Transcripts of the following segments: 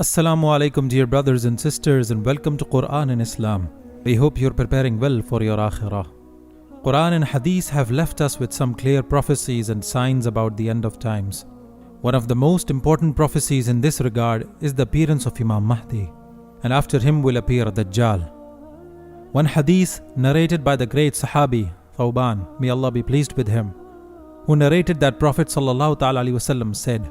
Assalamu alaikum dear brothers and sisters, and welcome to Quran and Islam. We hope you're preparing well for your akhirah. Quran and Hadith have left us with some clear prophecies and signs about the end of times. One of the most important prophecies in this regard is the appearance of Imam Mahdi, and after him will appear Dajjal. One hadith narrated by the great Sahabi Thawban, may Allah be pleased with him, who narrated that Prophet ﷺ said,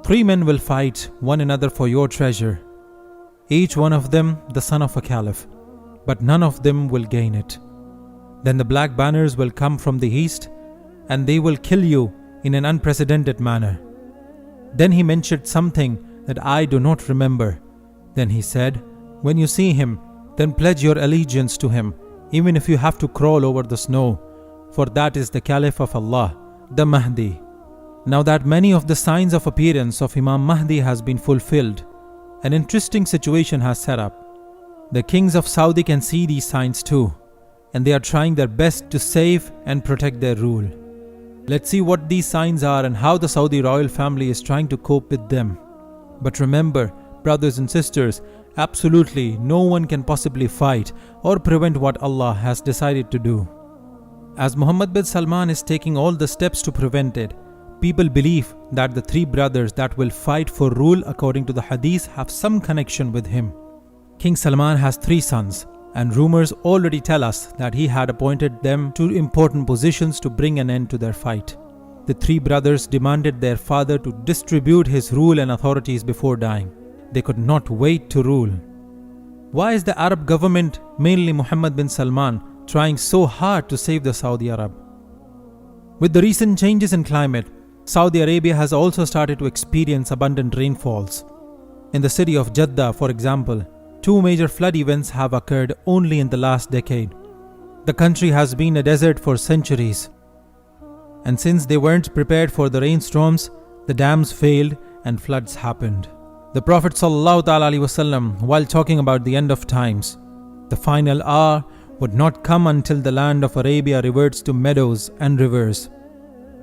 "Three men will fight one another for your treasure, each one of them the son of a caliph, but none of them will gain it. Then the black banners will come from the east, and they will kill you in an unprecedented manner." Then he mentioned something that I do not remember. Then he said, "When you see him, then pledge your allegiance to him, even if you have to crawl over the snow, for that is the Caliph of Allah, the Mahdi." Now that many of the signs of appearance of Imam Mahdi has been fulfilled, an interesting situation has set up. The kings of Saudi can see these signs too, and they are trying their best to save and protect their rule. Let's see what these signs are and how the Saudi royal family is trying to cope with them. But remember, brothers and sisters, absolutely no one can possibly fight or prevent what Allah has decided to do. As Muhammad bin Salman is taking all the steps to prevent it, people believe that the three brothers that will fight for rule according to the hadith have some connection with him. King Salman has three sons, and rumors already tell us that he had appointed them to important positions to bring an end to their fight. The three brothers demanded their father to distribute his rule and authorities before dying. They could not wait to rule. Why is the Arab government, mainly Muhammad bin Salman, trying so hard to save the Saudi Arab? With the recent changes in climate, Saudi Arabia has also started to experience abundant rainfalls. In the city of Jeddah, for example, 2 major flood events have occurred only in the last decade. The country has been a desert for centuries. And since they weren't prepared for the rainstorms, the dams failed and floods happened. The Prophet ﷺ, while talking about the end of times, the final hour would not come until the land of Arabia reverts to meadows and rivers.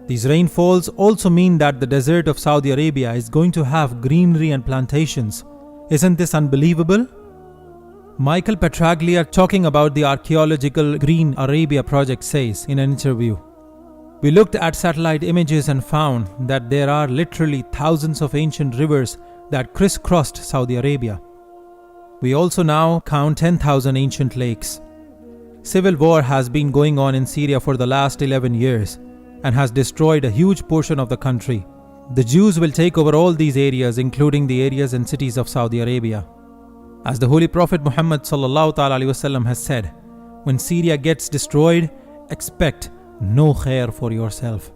These rainfalls also mean that the desert of Saudi Arabia is going to have greenery and plantations. Isn't this unbelievable? Michael Petraglia, talking about the archaeological Green Arabia project, says in an interview, "We looked at satellite images and found that there are literally thousands of ancient rivers that crisscrossed Saudi Arabia. We also now count 10,000 ancient lakes." Civil war has been going on in Syria for the last 11 years and has destroyed a huge portion of the country. The Jews will take over all these areas, including the areas and cities of Saudi Arabia. As the Holy Prophet Muhammad ﷺ has said, when Syria gets destroyed, expect no khair for yourself.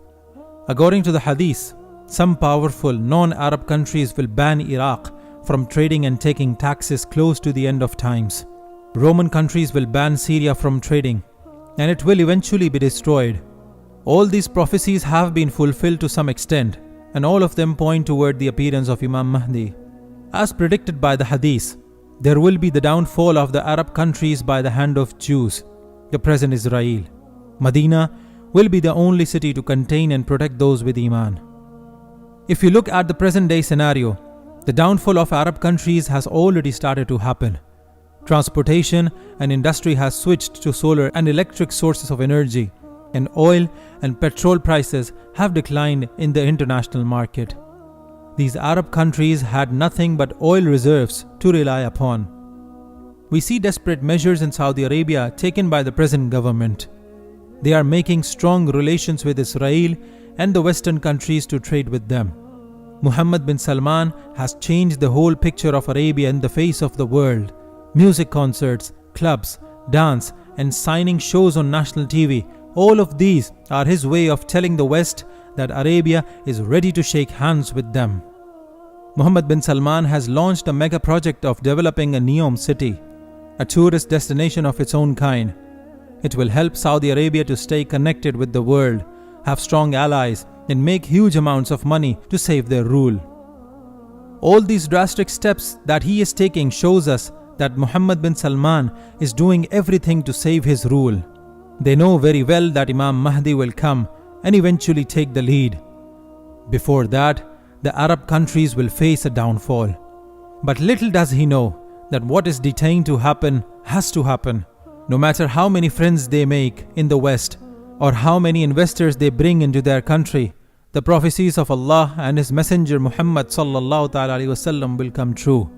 According to the hadith, some powerful non-Arab countries will ban Iraq from trading and taking taxes close to the end of times. Roman countries will ban Syria from trading, and it will eventually be destroyed. All these prophecies have been fulfilled to some extent, and all of them point toward the appearance of Imam Mahdi. As predicted by the hadith, there will be the downfall of the Arab countries by the hand of Jews, the present Israel. Medina will be the only city to contain and protect those with Iman. If you look at the present day scenario, the downfall of Arab countries has already started to happen. Transportation and industry has switched to solar and electric sources of energy, and oil and petrol prices have declined in the international market. These Arab countries had nothing but oil reserves to rely upon. We see desperate measures in Saudi Arabia taken by the present government. They are making strong relations with Israel and the Western countries to trade with them. Muhammad bin Salman has changed the whole picture of Arabia in the face of the world. Music concerts, clubs, dance, and signing shows on national TV, all of these are his way of telling the West that Arabia is ready to shake hands with them. Muhammad bin Salman has launched a mega project of developing a Neom city, a tourist destination of its own kind. It will help Saudi Arabia to stay connected with the world, have strong allies, and make huge amounts of money to save their rule. All these drastic steps that he is taking shows us that Muhammad bin Salman is doing everything to save his rule. They know very well that Imam Mahdi will come and eventually take the lead. Before that, the Arab countries will face a downfall. But little does he know that what is detained to happen has to happen. No matter how many friends they make in the West or how many investors they bring into their country, the prophecies of Allah and His Messenger Muhammad sallallahu ta'ala alayhi wasallam will come true.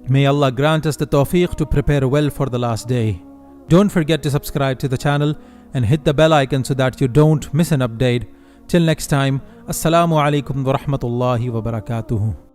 May Allah grant us the tawfiq to prepare well for the last day. Don't forget to subscribe to the channel and hit the bell icon so that you don't miss an update. Till next time, Assalamu alaikum wa rahmatullahi wa barakatuhu.